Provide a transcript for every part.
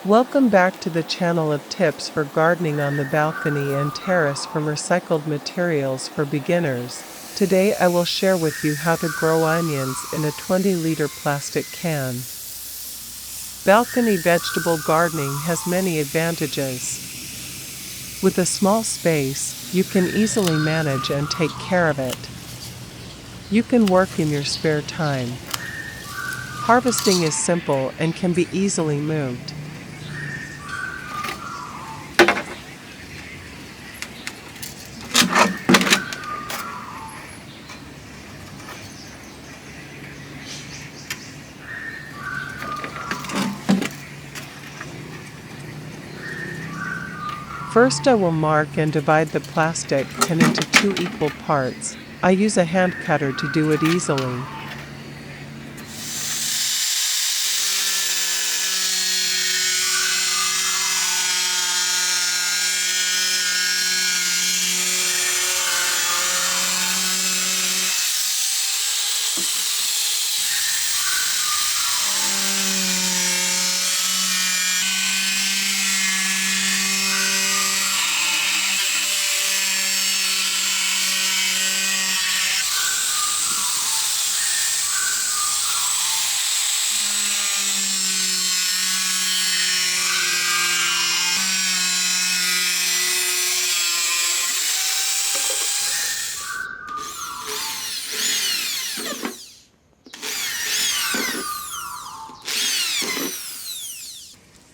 Welcome back to the channel of tips for gardening on the balcony and terrace from recycled materials for beginners. Today I will share with you how to grow onions in a 20-liter plastic can. Balcony vegetable gardening has many advantages. With a small space, you can easily manage and take care of it. You can work in your spare time. Harvesting is simple and can be easily moved. First, I will mark and divide the plastic can into 2 equal parts. I use a hand cutter to do it easily.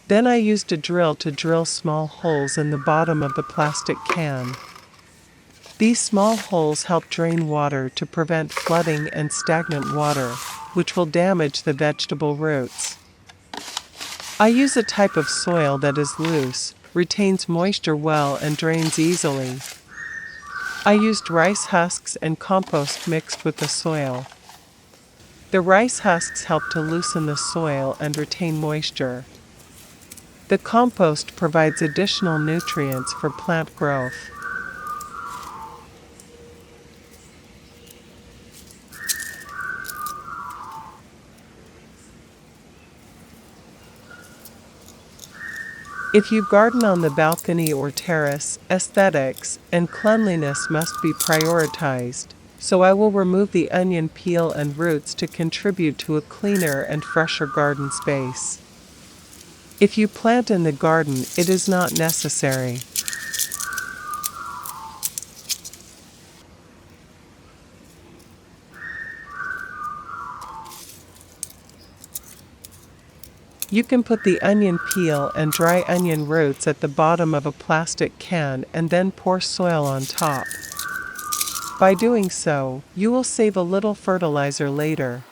Then I used a drill to drill small holes in the bottom of the plastic can. These small holes help drain water to prevent flooding and stagnant water, which will damage the vegetable roots. I use a type of soil that is loose, retains moisture well and drains easily. I used rice husks and compost mixed with the soil. The rice husks help to loosen the soil and retain moisture. The compost provides additional nutrients for plant growth. If you garden on the balcony or terrace, aesthetics and cleanliness must be prioritized, so I will remove the onion peel and roots to contribute to a cleaner and fresher garden space. If you plant in the garden, it is not necessary. You can put the onion peel and dry onion roots at the bottom of a plastic can and then pour soil on top. By doing so, you will save a little fertilizer later.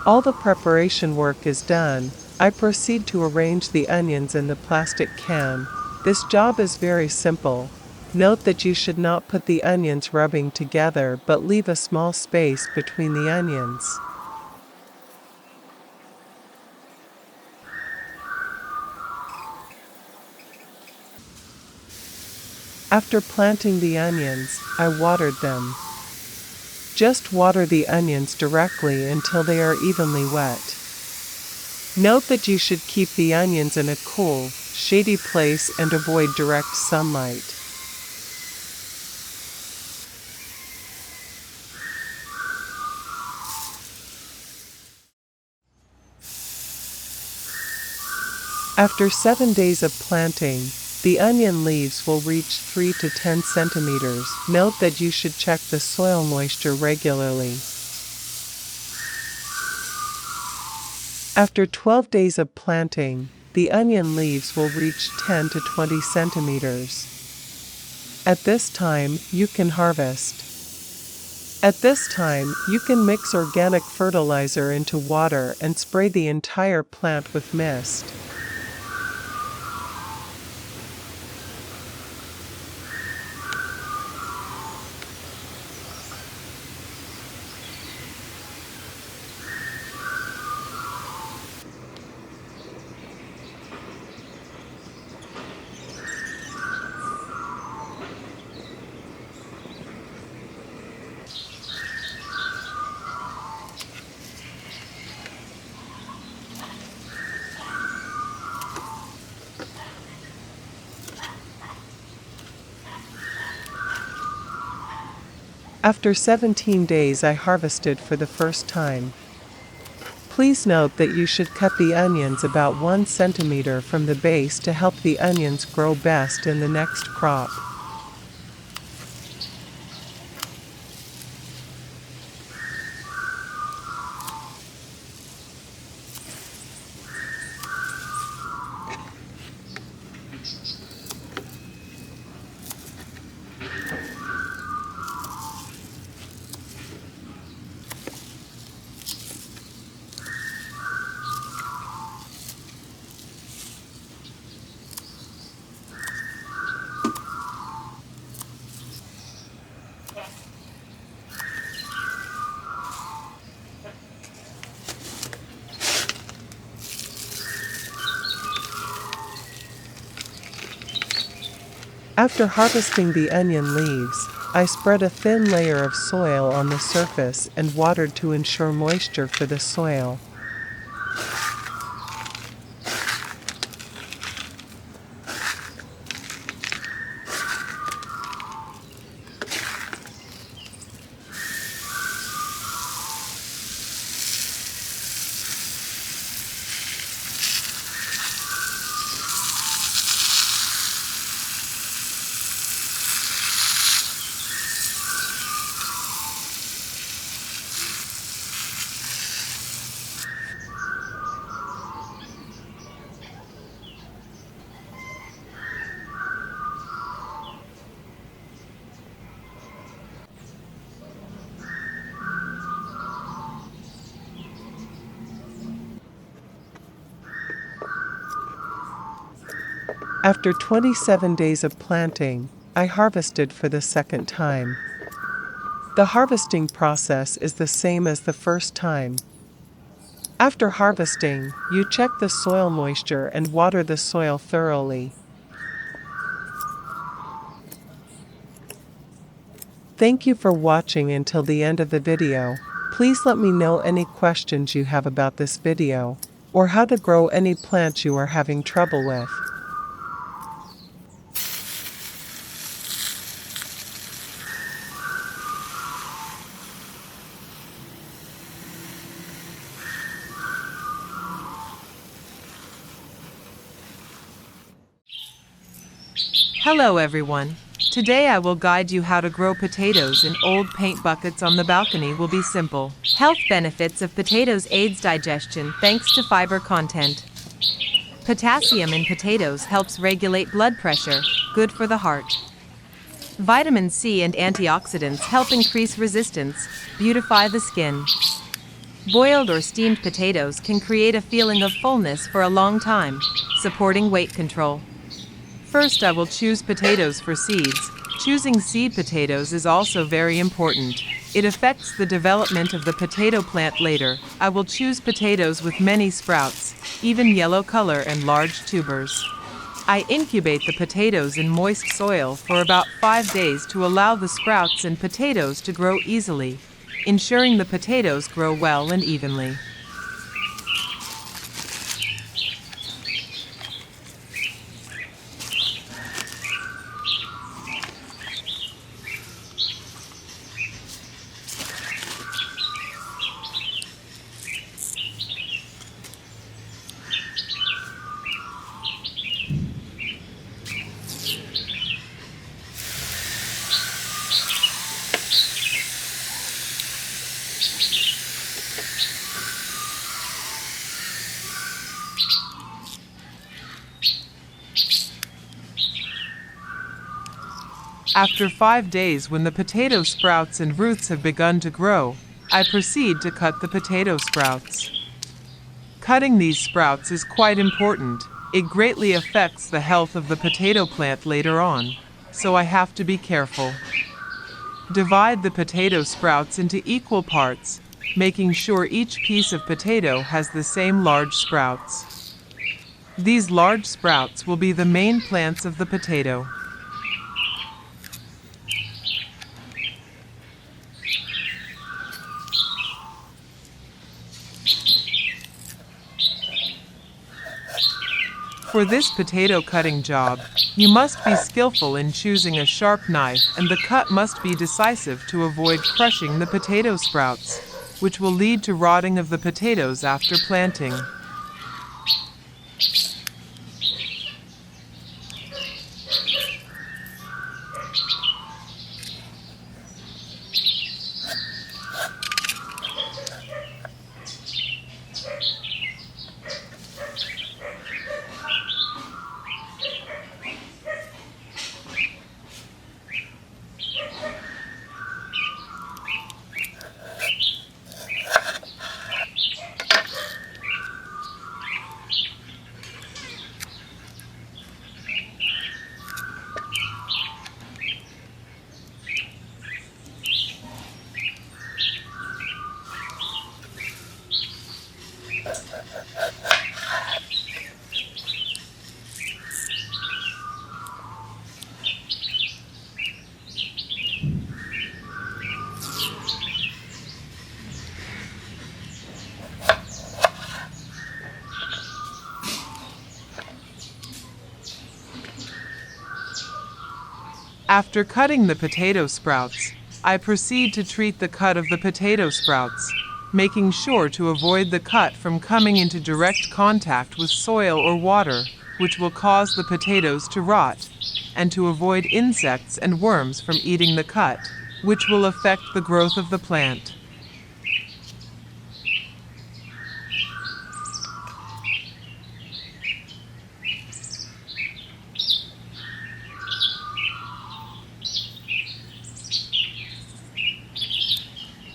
All the preparation work is done, I proceed to arrange the onions in the plastic can. This job is very simple. Note that you should not put the onions rubbing together but leave a small space between the onions. After planting the onions, I watered them. Just water the onions directly until they are evenly wet. Note that you should keep the onions in a cool, shady place and avoid direct sunlight. After 7 days of planting, the onion leaves will reach 3 to 10 centimeters. Note that you should check the soil moisture regularly. After 12 days of planting, the onion leaves will reach 10 to 20 centimeters. At this time, you can harvest. At this time, you can mix organic fertilizer into water and spray the entire plant with mist. After 17 days, I harvested for the first time. Please note that you should cut the onions about 1 centimeter from the base to help the onions grow best in the next crop. After harvesting the onion leaves, I spread a thin layer of soil on the surface and watered to ensure moisture for the soil. After 27 days of planting, I harvested for the second time. The harvesting process is the same as the first time. After harvesting, you check the soil moisture and water the soil thoroughly. Thank you for watching until the end of the video. Please let me know any questions you have about this video, or how to grow any plants you are having trouble with. Hello everyone. Today I will guide you how to grow potatoes in old paint buckets on the balcony. Will be simple. Health benefits of potatoes: aids digestion thanks to fiber content. Potassium in potatoes helps regulate blood pressure, good for the heart. Vitamin C and antioxidants help increase resistance, beautify the skin. Boiled or steamed potatoes can create a feeling of fullness for a long time, supporting weight control. First, I will choose potatoes for seeds. Choosing seed potatoes is also very important. It affects the development of the potato plant later. I will choose potatoes with many sprouts, even yellow color and large tubers. I incubate the potatoes in moist soil for about 5 days to allow the sprouts and potatoes to grow easily, ensuring the potatoes grow well and evenly. After 5 days, when the potato sprouts and roots have begun to grow, I proceed to cut the potato sprouts. Cutting these sprouts is quite important. It greatly affects the health of the potato plant later on, so I have to be careful. Divide the potato sprouts into equal parts, making sure each piece of potato has the same large sprouts. These large sprouts will be the main plants of the potato. For this potato cutting job, you must be skillful in choosing a sharp knife, and the cut must be decisive to avoid crushing the potato sprouts, which will lead to rotting of the potatoes after planting. After cutting the potato sprouts, I proceed to treat the cut of the potato sprouts, making sure to avoid the cut from coming into direct contact with soil or water, which will cause the potatoes to rot, and to avoid insects and worms from eating the cut, which will affect the growth of the plant.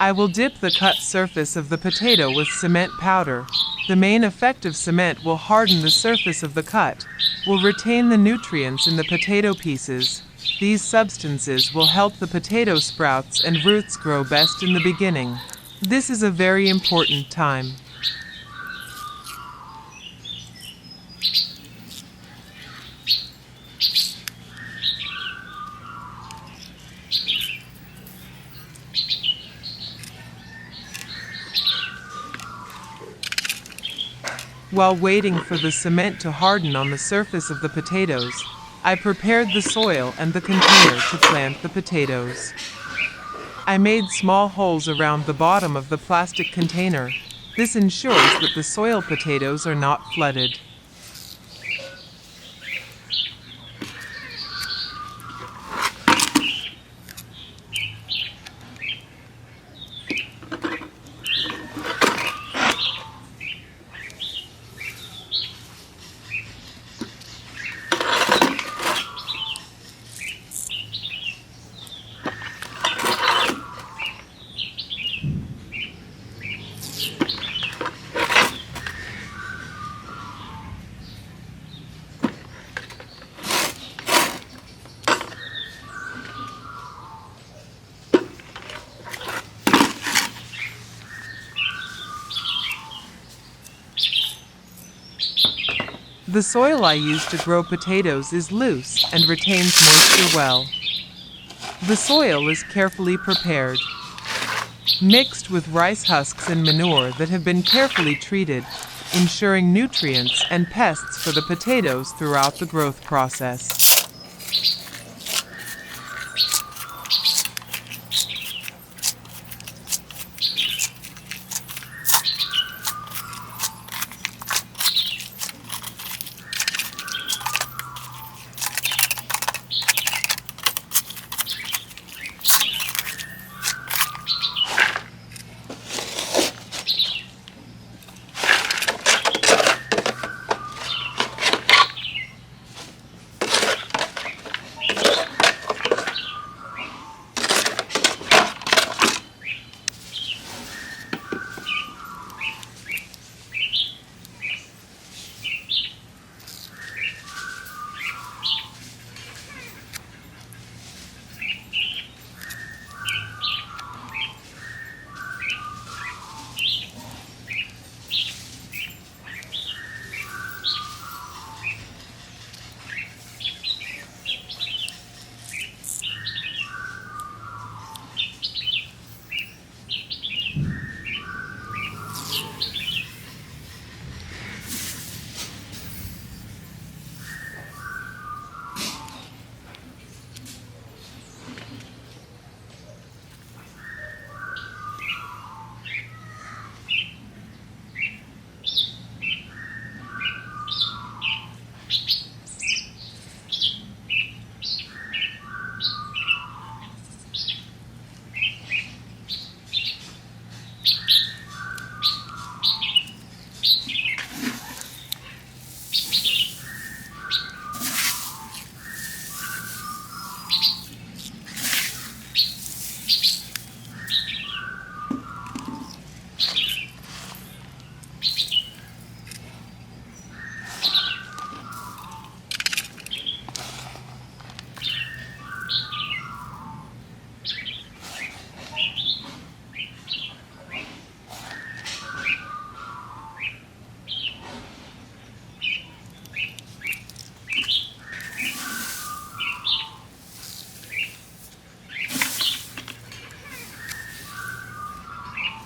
I will dip the cut surface of the potato with cement powder. The main effect of cement will harden the surface of the cut, will retain the nutrients in the potato pieces. These substances will help the potato sprouts and roots grow best in the beginning. This is a very important time. While waiting for the cement to harden on the surface of the potatoes, I prepared the soil and the container to plant the potatoes. I made small holes around the bottom of the plastic container. This ensures that the soil potatoes are not flooded. The soil I use to grow potatoes is loose and retains moisture well. The soil is carefully prepared, mixed with rice husks and manure that have been carefully treated, ensuring nutrients and pests for the potatoes throughout the growth process.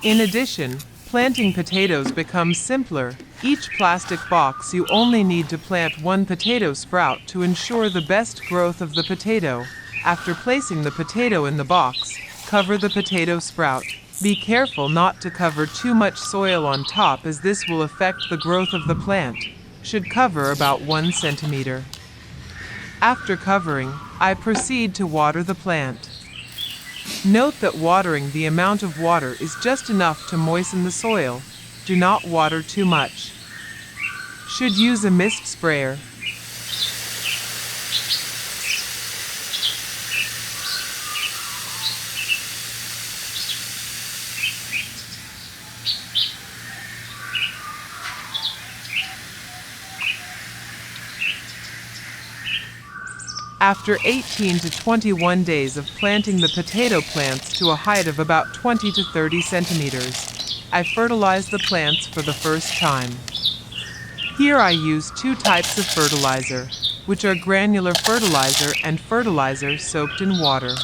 In addition, planting potatoes becomes simpler. Each plastic box you only need to plant one potato sprout to ensure the best growth of the potato. After placing the potato in the box, cover the potato sprout. Be careful not to cover too much soil on top as this will affect the growth of the plant. Should cover about 1 centimeter. After covering, I proceed to water the plant. Note that watering the amount of water is just enough to moisten the soil. Do not water too much. Should use a mist sprayer. After 18 to 21 days of planting the potato plants to a height of about 20 to 30 centimeters, I fertilize the plants for the first time. Here I use 2 types of fertilizer, which are granular fertilizer and fertilizer soaked in water.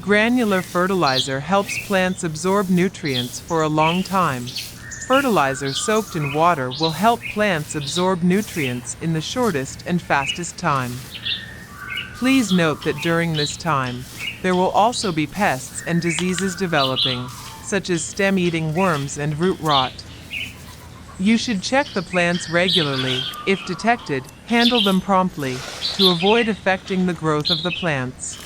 Granular fertilizer helps plants absorb nutrients for a long time. Fertilizer soaked in water will help plants absorb nutrients in the shortest and fastest time. Please note that during this time, there will also be pests and diseases developing, such as stem-eating worms and root rot. You should check the plants regularly. If detected, handle them promptly to avoid affecting the growth of the plants.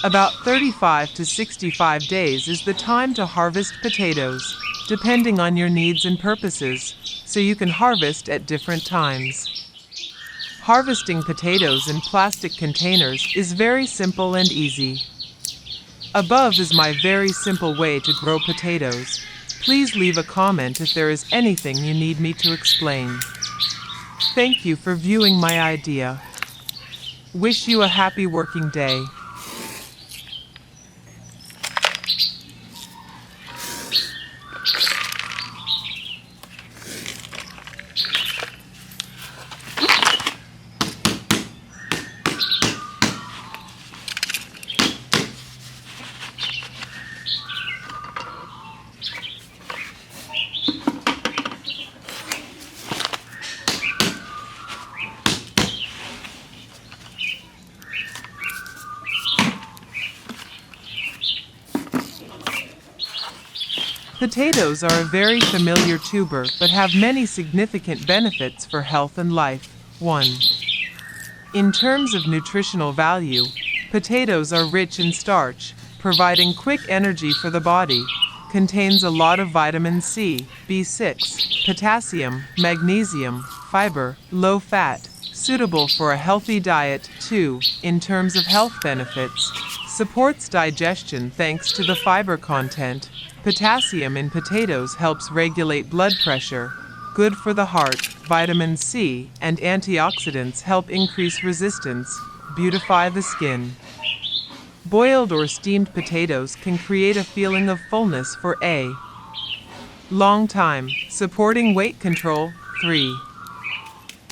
About 35 to 65 days is the time to harvest potatoes, depending on your needs and purposes, so you can harvest at different times. Harvesting potatoes in plastic containers is very simple and easy. Above is my very simple way to grow potatoes. Please leave a comment if there is anything you need me to explain. Thank you for viewing my idea. Wish you a happy working day. Potatoes are a very familiar tuber but have many significant benefits for health and life. 1. In terms of nutritional value, potatoes are rich in starch, providing quick energy for the body. Contains a lot of vitamin C, B6, potassium, magnesium, fiber, low fat, suitable for a healthy diet. 2. In terms of health benefits, supports digestion thanks to the fiber content. Potassium in potatoes helps regulate blood pressure, good for the heart. Vitamin C and antioxidants help increase resistance, beautify the skin. Boiled or steamed potatoes can create a feeling of fullness for a long time, supporting weight control. 3.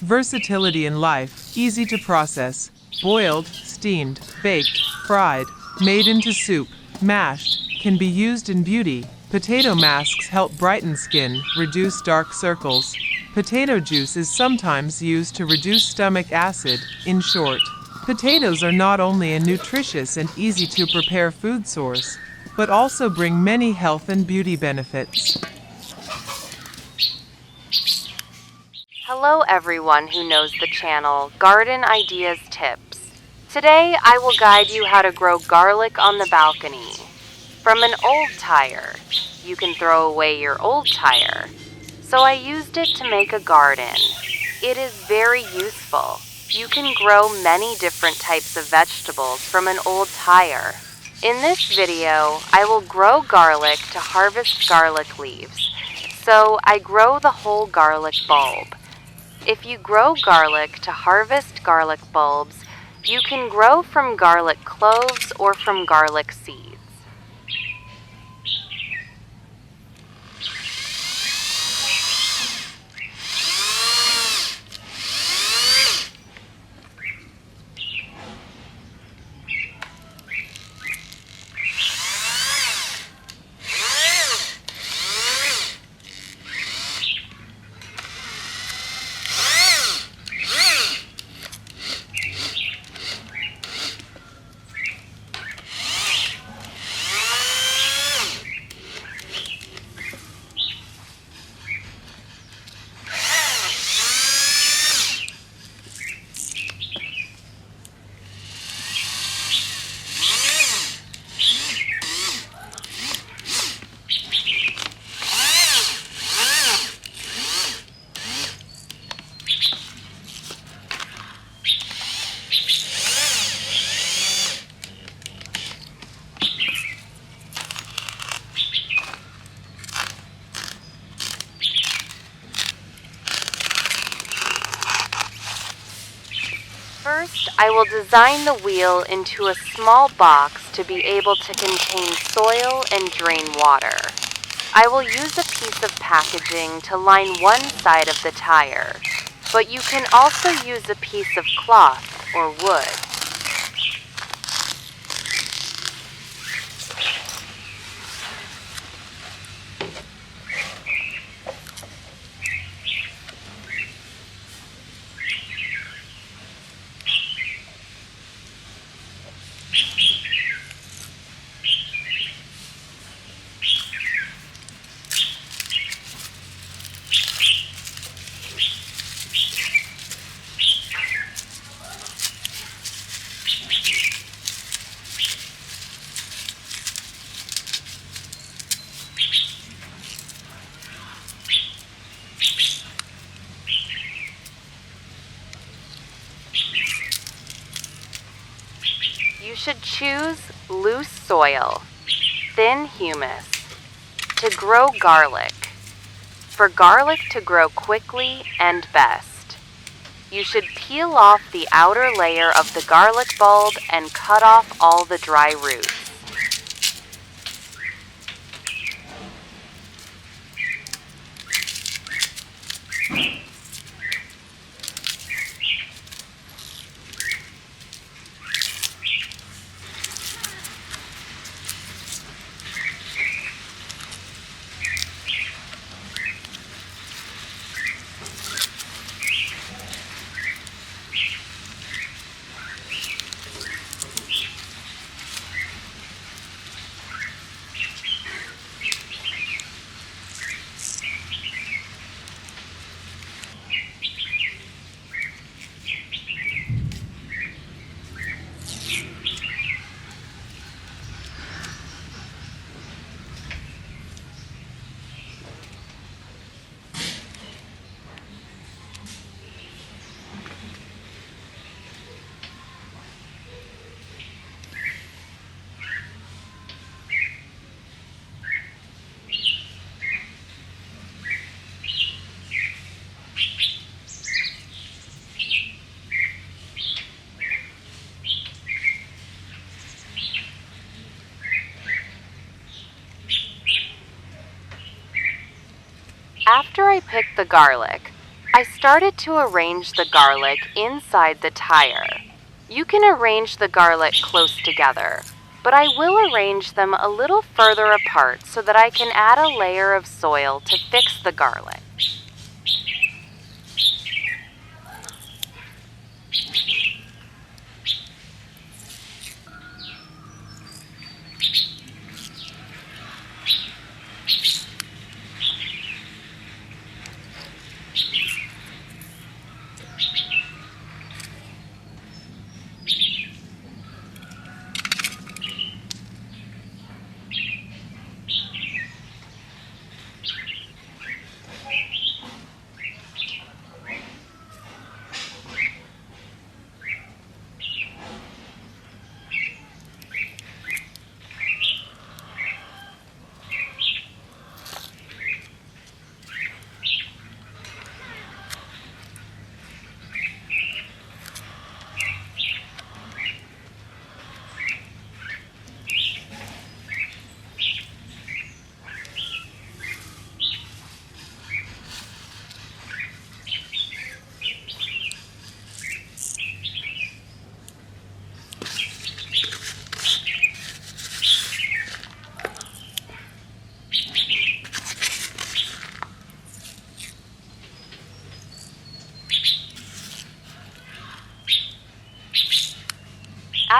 Versatility in life, easy to process, boiled, steamed, baked, fried, made into soup, mashed, can be used in beauty. Potato masks help brighten skin, reduce dark circles. Potato juice is sometimes used to reduce stomach acid. In short, potatoes are not only a nutritious and easy to prepare food source, but also bring many health and beauty benefits. Hello everyone who knows the channel Garden Ideas Tips. Today I will guide you how to grow garlic on the balcony. From an old tire. You can throw away your old tire. So I used it to make a garden. It is very useful. You can grow many different types of vegetables from an old tire. In this video, I will grow garlic to harvest garlic leaves. So I grow the whole garlic bulb. If you grow garlic to harvest garlic bulbs, you can grow from garlic cloves or from garlic seeds. First, I will design the wheel into a small box to be able to contain soil and drain water. I will use a piece of packaging to line one side of the tire, but you can also use a piece of cloth or wood. You should choose loose soil, thin humus, to grow garlic. For garlic to grow quickly and best, you should peel off the outer layer of the garlic bulb and cut off all the dry roots. After I picked the garlic, I started to arrange the garlic inside the tire. You can arrange the garlic close together, but I will arrange them a little further apart so that I can add a layer of soil to fix the garlic.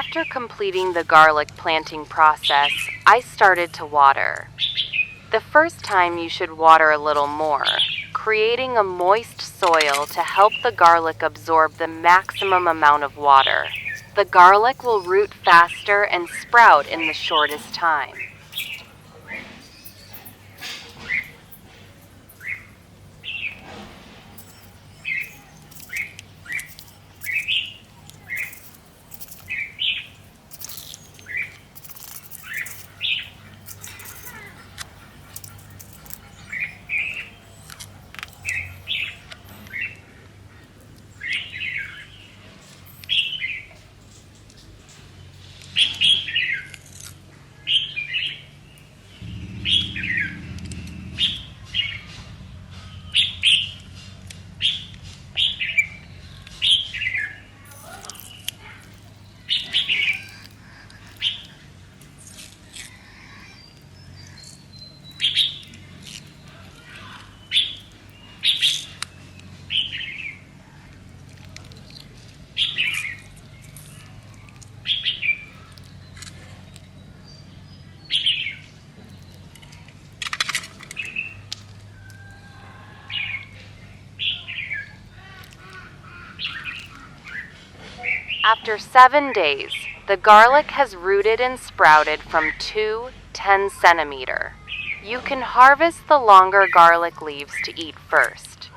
After completing the garlic planting process, I started to water. The first time you should water a little more, creating a moist soil to help the garlic absorb the maximum amount of water. The garlic will root faster and sprout in the shortest time. After 7 days, the garlic has rooted and sprouted from 2 10-centimeter. You can harvest the longer garlic leaves to eat first.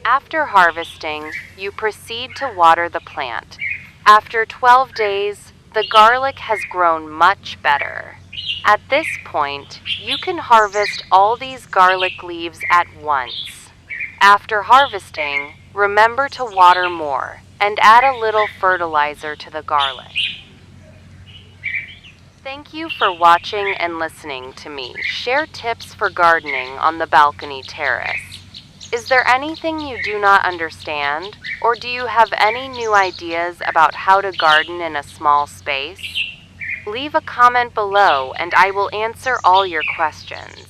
After harvesting, you proceed to water the plant. After 12 days, the garlic has grown much better. At this point, you can harvest all these garlic leaves at once. After harvesting, remember to water more and add a little fertilizer to the garlic. Thank you for watching and listening to me share tips for gardening on the balcony terrace. Is there anything you do not understand, or do you have any new ideas about how to garden in a small space? Leave a comment below and I will answer all your questions.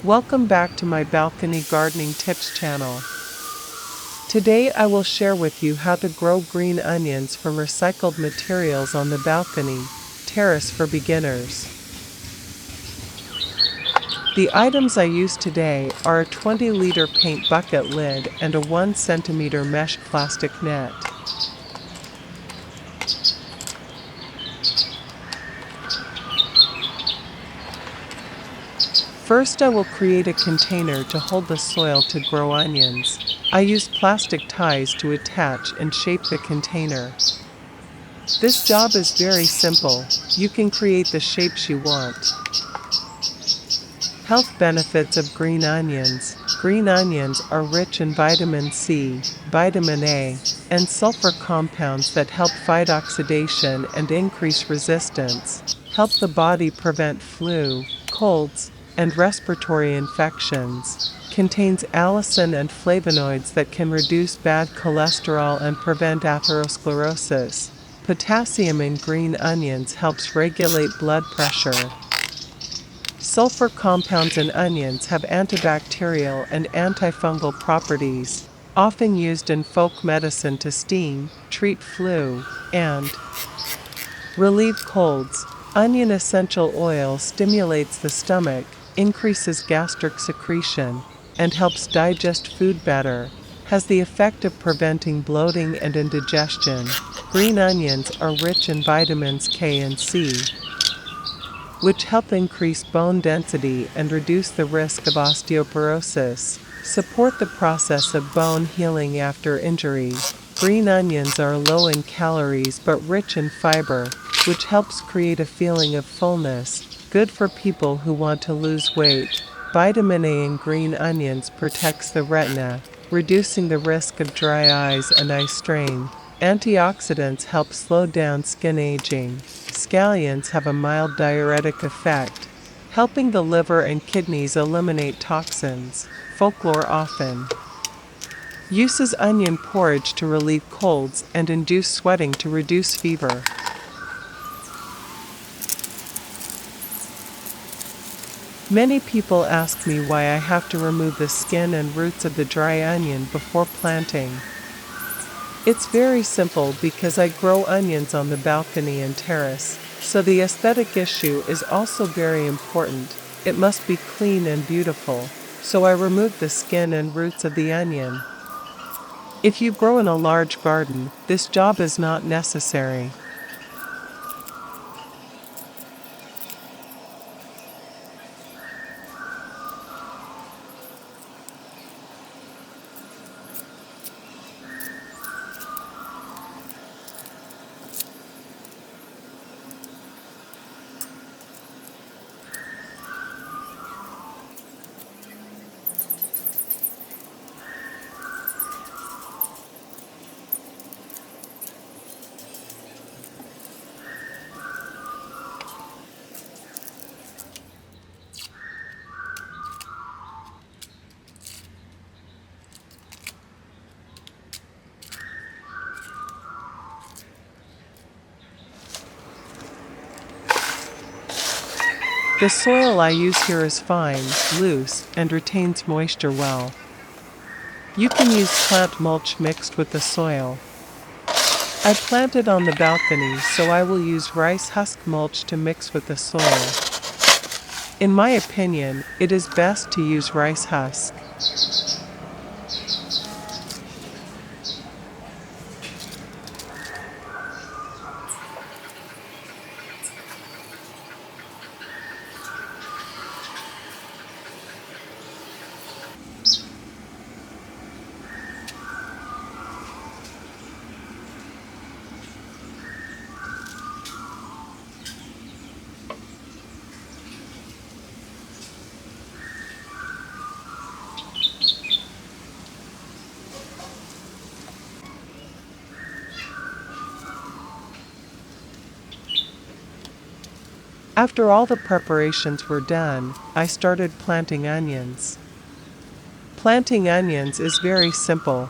Welcome back to my balcony gardening tips channel. Today I will share with you how to grow green onions from recycled materials on the balcony terrace for beginners. The items I use today are a 20-liter paint bucket lid and a 1 centimeter mesh plastic net. First, I will create a container to hold the soil to grow onions. I use plastic ties to attach and shape the container. This job is very simple. You can create the shapes you want. Health benefits of green onions. Green onions are rich in vitamin C, vitamin A, and sulfur compounds that help fight oxidation and increase resistance, help the body prevent flu, colds, and respiratory infections. Contains allicin and flavonoids that can reduce bad cholesterol and prevent atherosclerosis. Potassium in green onions helps regulate blood pressure. Sulfur compounds in onions have antibacterial and antifungal properties, often used in folk medicine to steam, treat flu, and relieve colds. Onion essential oil stimulates the stomach, increases gastric secretion, and helps digest food better. Has the effect of preventing bloating and indigestion. Green onions are rich in vitamins K and C, which help increase bone density and reduce the risk of osteoporosis. Support the process of bone healing after injury. Green onions are low in calories but rich in fiber, which helps create a feeling of fullness. Good for people who want to lose weight. Vitamin A in green onions protects the retina, reducing the risk of dry eyes and eye strain. Antioxidants help slow down skin aging. Scallions have a mild diuretic effect, helping the liver and kidneys eliminate toxins. Folklore often uses onion porridge to relieve colds and induce sweating to reduce fever. Many people ask me why I have to remove the skin and roots of the dry onion before planting. It's very simple because I grow onions on the balcony and terrace, so the aesthetic issue is also very important. It must be clean and beautiful, so I remove the skin and roots of the onion. If you grow in a large garden, this job is not necessary. The soil I use here is fine, loose, and retains moisture well. You can use plant mulch mixed with the soil. I planted on the balcony, so I will use rice husk mulch to mix with the soil. In my opinion, it is best to use rice husk. After all the preparations were done, I started planting onions. Planting onions is very simple.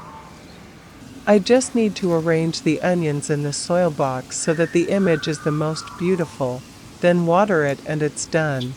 I just need to arrange the onions in the soil box so that the image is the most beautiful, then water it and it's done.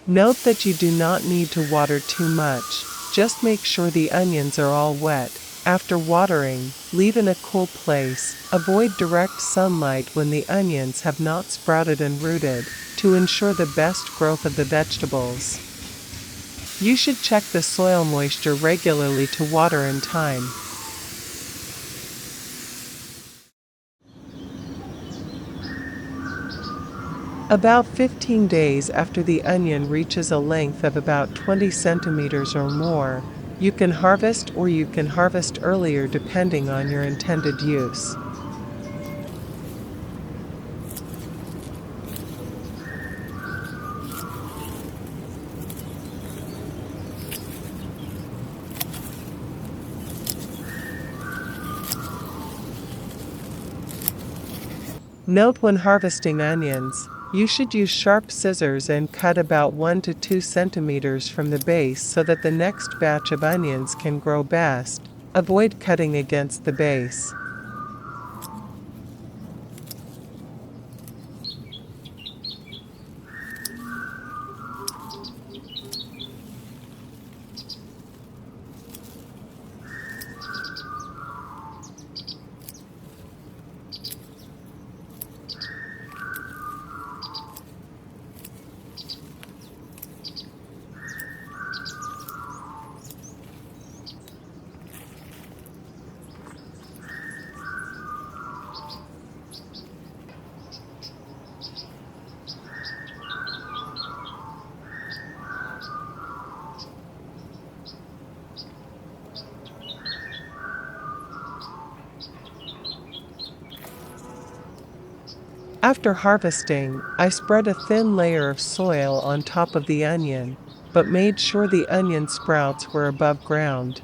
Note that you do not need to water too much, just make sure the onions are all wet. After watering, leave in a cool place. Avoid direct sunlight when the onions have not sprouted and rooted, to ensure the best growth of the vegetables. You should check the soil moisture regularly to water in time. About 15 days after the onion reaches a length of about 20 centimeters or more, you can harvest, or you can harvest earlier depending on your intended use. Note when harvesting onions, you should use sharp scissors and cut about 1 to 2 centimeters from the base so that the next batch of onions can grow best. Avoid cutting against the base. After harvesting, I spread a thin layer of soil on top of the onion, but made sure the onion sprouts were above ground.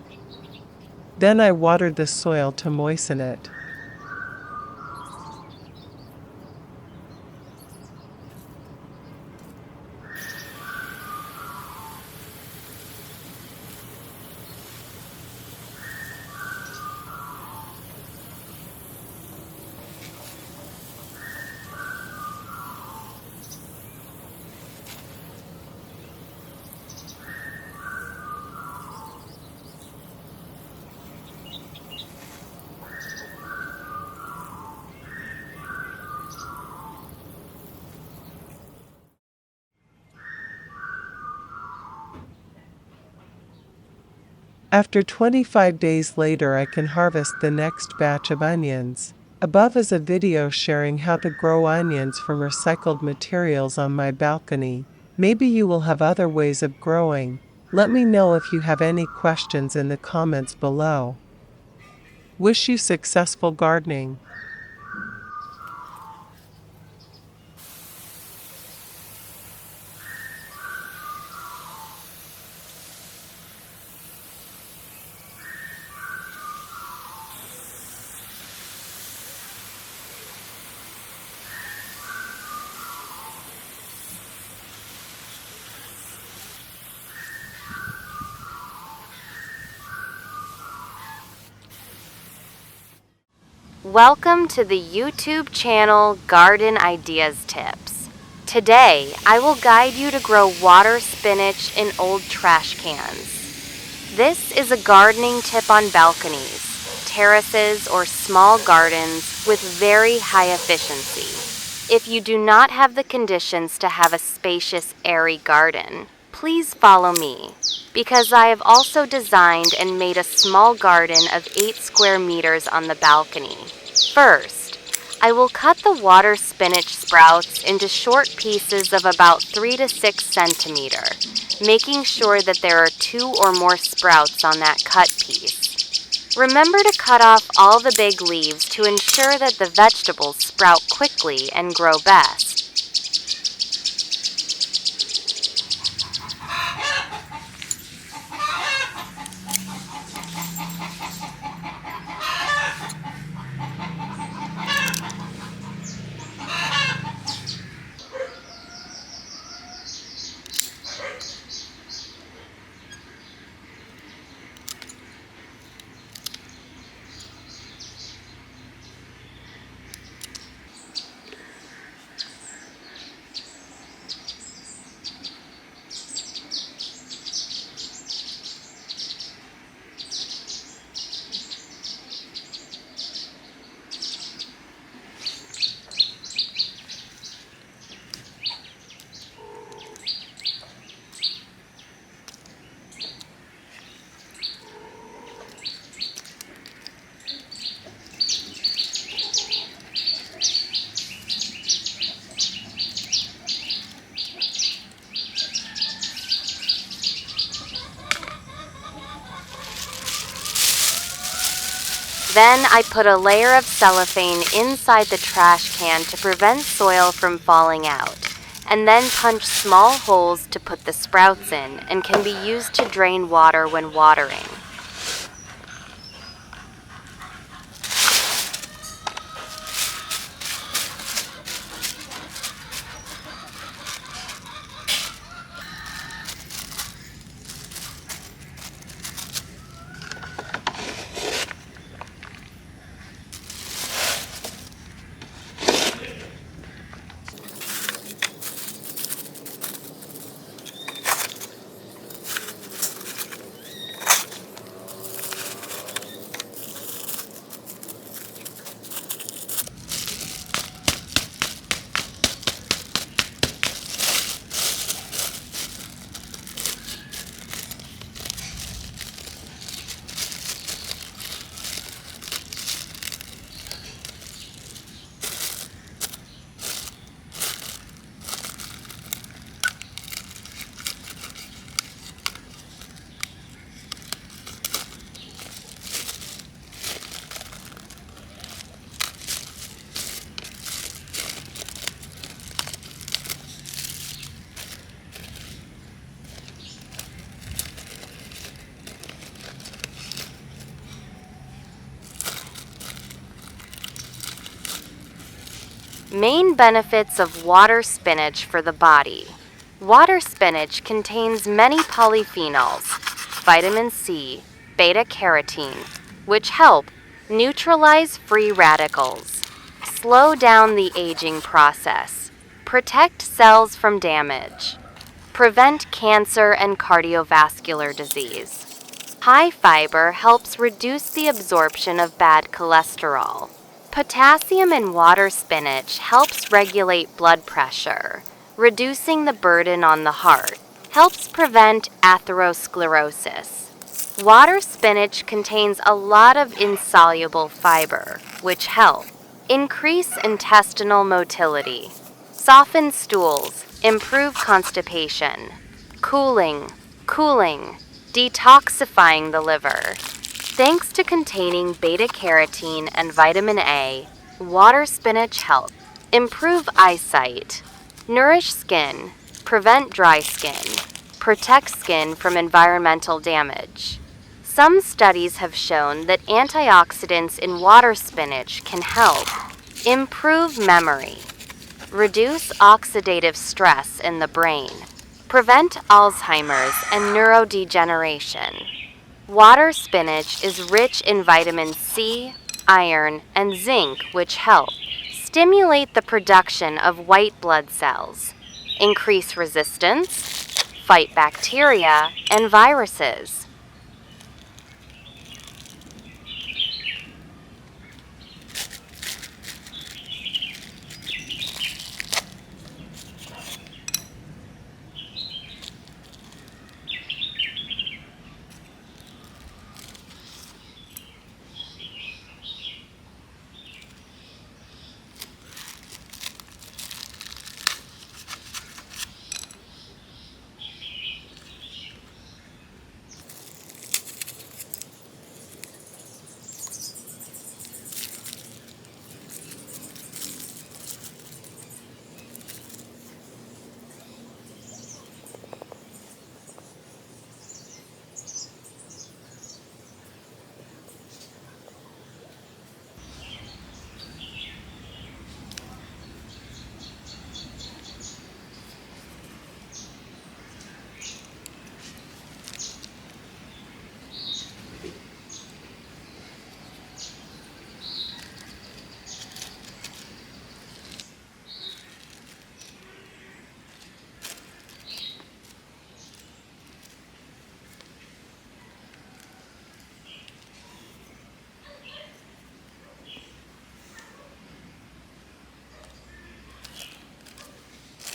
Then I watered the soil to moisten it. After 25 days later, I can harvest the next batch of onions. Above is a video sharing how to grow onions from recycled materials on my balcony. Maybe you will have other ways of growing. Let me know if you have any questions in the comments below. Wish you successful gardening. Welcome to the YouTube channel Garden Ideas Tips. Today, I will guide you to grow water spinach in old trash cans. This is a gardening tip on balconies, terraces, or small gardens with very high efficiency. If you do not have the conditions to have a spacious, airy garden, please follow me, because I have also designed and made a small garden of 8 square meters on the balcony. First, I will cut the water spinach sprouts into short pieces of about 3 to 6 centimeters, making sure that there are 2 or more sprouts on that cut piece. Remember to cut off all the big leaves to ensure that the vegetables sprout quickly and grow best. Then I put a layer of cellophane inside the trash can to prevent soil from falling out, and then punch small holes to put the sprouts in and can be used to drain water when watering. Main benefits of water spinach for the body. Water spinach contains many polyphenols, vitamin C, beta-carotene, which help neutralize free radicals, slow down the aging process, protect cells from damage, prevent cancer and cardiovascular disease. High fiber helps reduce the absorption of bad cholesterol. Potassium in water spinach helps regulate blood pressure, reducing the burden on the heart, helps prevent atherosclerosis. Water spinach contains a lot of insoluble fiber, which help increase intestinal motility, soften stools, improve constipation, cooling, detoxifying the liver. Thanks to containing beta-carotene and vitamin A, water spinach helps improve eyesight, nourish skin, prevent dry skin, protect skin from environmental damage. Some studies have shown that antioxidants in water spinach can help improve memory, reduce oxidative stress in the brain, prevent Alzheimer's and neurodegeneration. Water spinach is rich in vitamin C, iron, and zinc, which help stimulate the production of white blood cells, increase resistance, fight bacteria and viruses.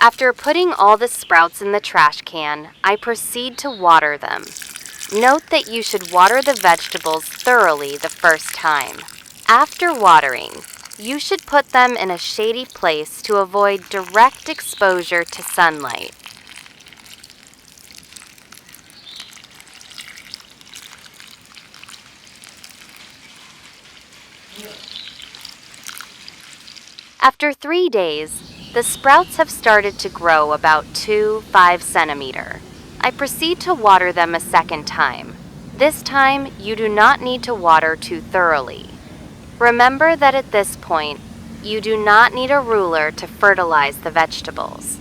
After putting all the sprouts in the trash can, I proceed to water them. Note that you should water the vegetables thoroughly the first time. After watering, you should put them in a shady place to avoid direct exposure to sunlight. After 3 days, the sprouts have started to grow about 2-5 centimeter. I proceed to water them a second time. This time, you do not need to water too thoroughly. Remember that at this point, you do not need a ruler to fertilize the vegetables.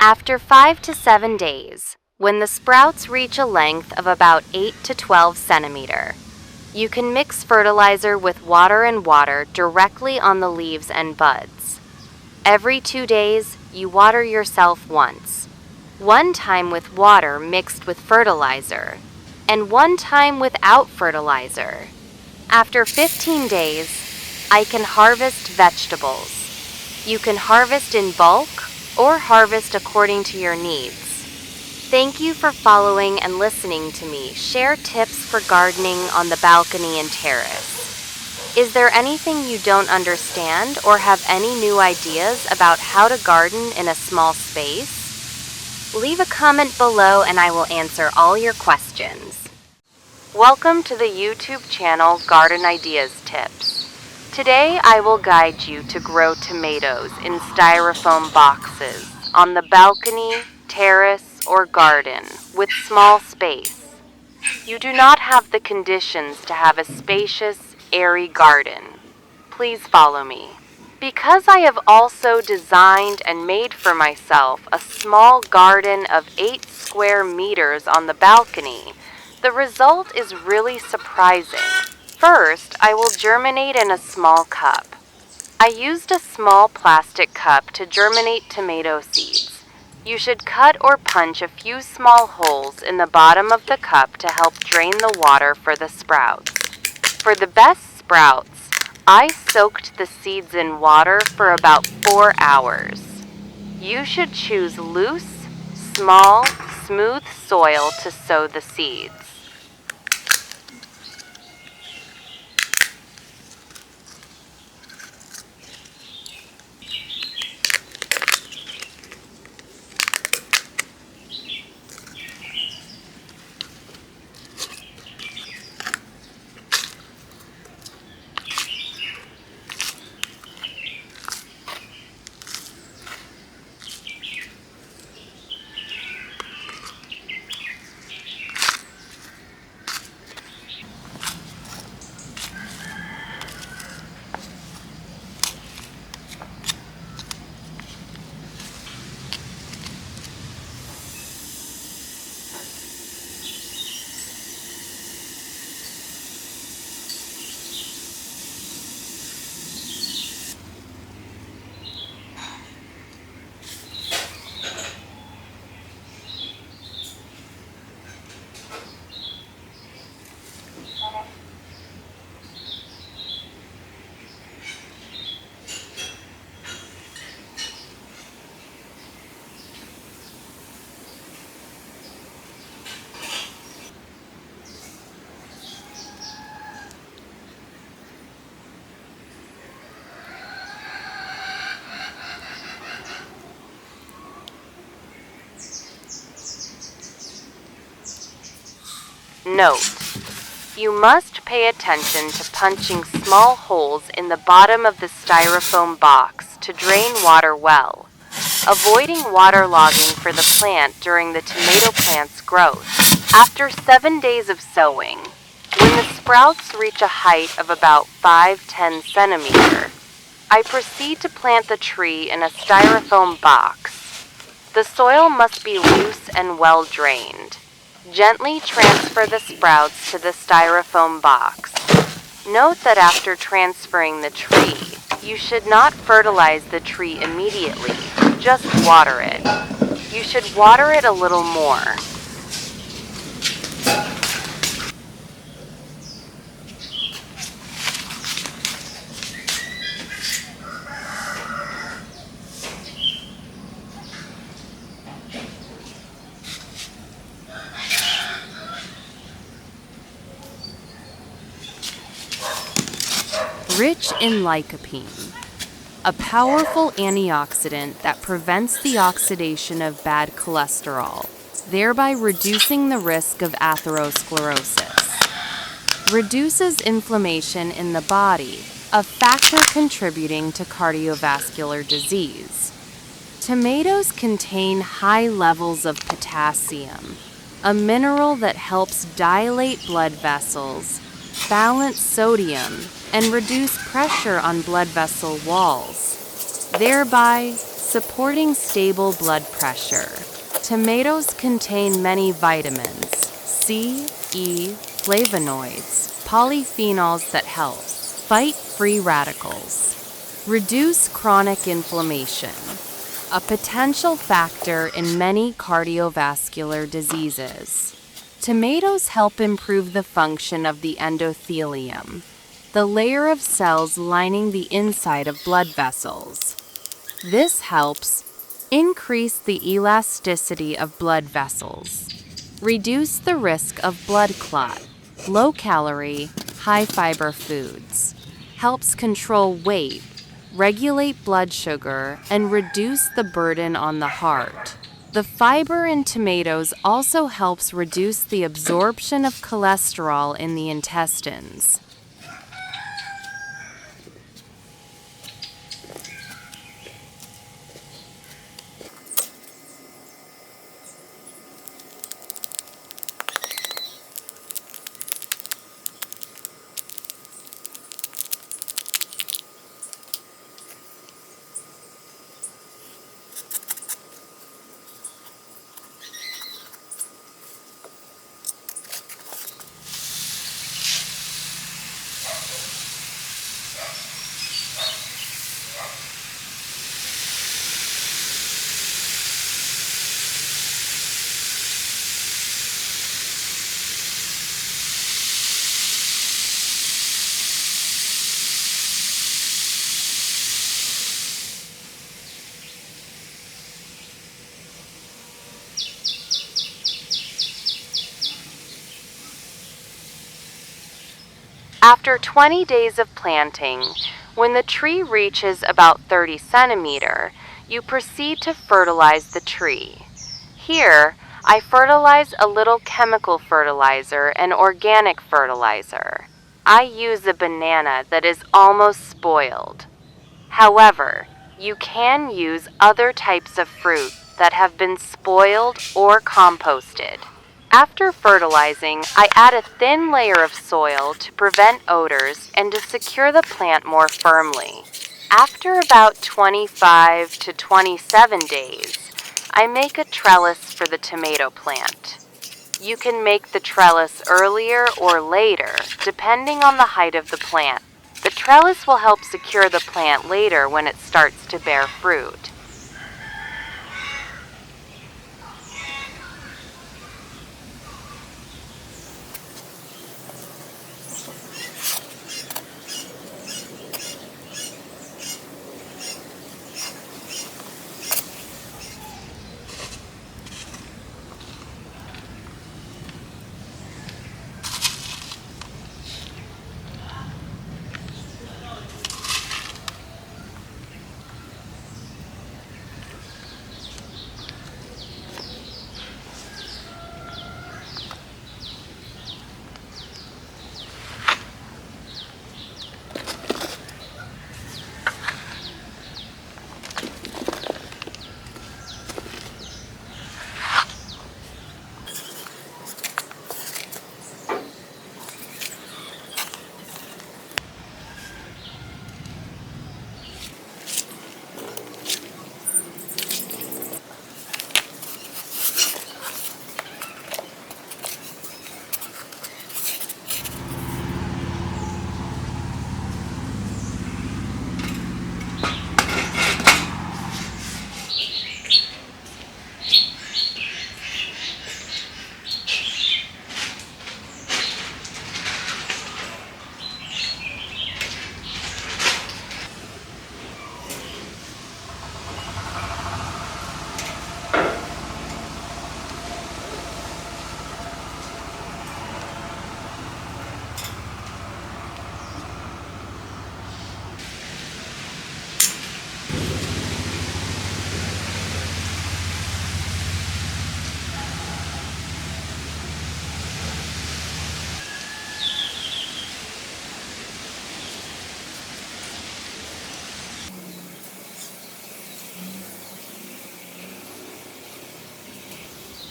After 5 to 7 days, when the sprouts reach a length of about 8 to 12 centimeter, you can mix fertilizer with water and water directly on the leaves and buds. Every 2 days, you water yourself once. One time with water mixed with fertilizer, and one time without fertilizer. After 15 days, I can harvest vegetables. You can harvest in bulk or harvest according to your needs. Thank you for following and listening to me share tips for gardening on the balcony and terrace. Is there anything you don't understand or have any new ideas about how to garden in a small space? Leave a comment below and I will answer all your questions. Welcome to the YouTube channel Garden Ideas Tips. Today I will guide you to grow tomatoes in styrofoam boxes on the balcony, terrace, or garden with small space. You do not have the conditions to have a spacious, airy garden. Please follow me. Because I have also designed and made for myself a small garden of 8 square meters on the balcony, the result is really surprising. First, I will germinate in a small cup. I used a small plastic cup to germinate tomato seeds. You should cut or punch a few small holes in the bottom of the cup to help drain the water for the sprouts. For the best sprouts, I soaked the seeds in water for about 4 hours. You should choose loose, small, smooth soil to sow the seeds. Note: you must pay attention to punching small holes in the bottom of the styrofoam box to drain water well, avoiding waterlogging for the plant during the tomato plant's growth. After 7 days of sowing, when the sprouts reach a height of about 5-10 centimeters, I proceed to plant the tree in a styrofoam box. The soil must be loose and well drained. Gently transfer the sprouts to the styrofoam box. Note that after transferring the tree, you should not fertilize the tree immediately, just water it. You should water it a little more. Rich in lycopene, a powerful antioxidant that prevents the oxidation of bad cholesterol, thereby reducing the risk of atherosclerosis. Reduces inflammation in the body, a factor contributing to cardiovascular disease. Tomatoes contain high levels of potassium, a mineral that helps dilate blood vessels, balance sodium, and reduce pressure on blood vessel walls, thereby supporting stable blood pressure. Tomatoes contain many vitamins, C, E, flavonoids, polyphenols that help fight free radicals, reduce chronic inflammation, a potential factor in many cardiovascular diseases. Tomatoes help improve the function of the endothelium, the layer of cells lining the inside of blood vessels. This helps increase the elasticity of blood vessels, reduce the risk of blood clot. Low-calorie, high-fiber foods helps control weight, regulate blood sugar, and reduce the burden on the heart. The fiber in tomatoes also helps reduce the absorption of cholesterol in the intestines. After 20 days of planting, when the tree reaches about 30 centimeters, you proceed to fertilize the tree. Here, I fertilize a little chemical fertilizer and organic fertilizer. I use a banana that is almost spoiled. However, you can use other types of fruit that have been spoiled or composted. After fertilizing, I add a thin layer of soil to prevent odors and to secure the plant more firmly. After about 25 to 27 days, I make a trellis for the tomato plant. You can make the trellis earlier or later, depending on the height of the plant. The trellis will help secure the plant later when it starts to bear fruit.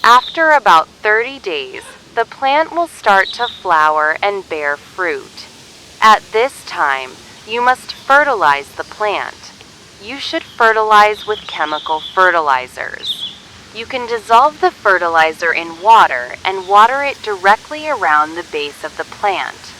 After about 30 days, the plant will start to flower and bear fruit. At this time, you must fertilize the plant. You should fertilize with chemical fertilizers. You can dissolve the fertilizer in water and water it directly around the base of the plant.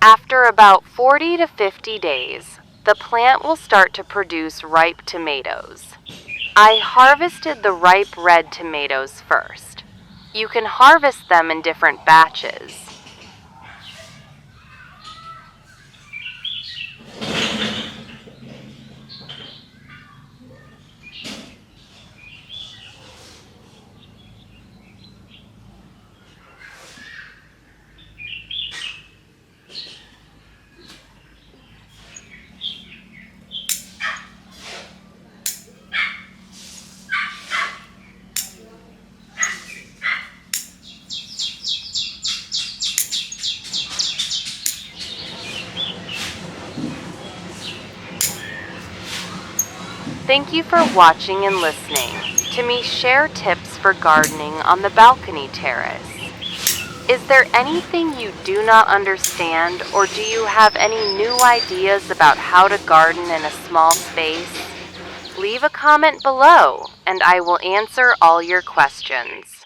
After about 40 to 50 days, the plant will start to produce ripe tomatoes. I harvested the ripe red tomatoes first. You can harvest them in different batches. Thank you for watching and listening to me share tips for gardening on the balcony terrace. Is there anything you do not understand, or do you have any new ideas about how to garden in a small space? Leave a comment below and I will answer all your questions.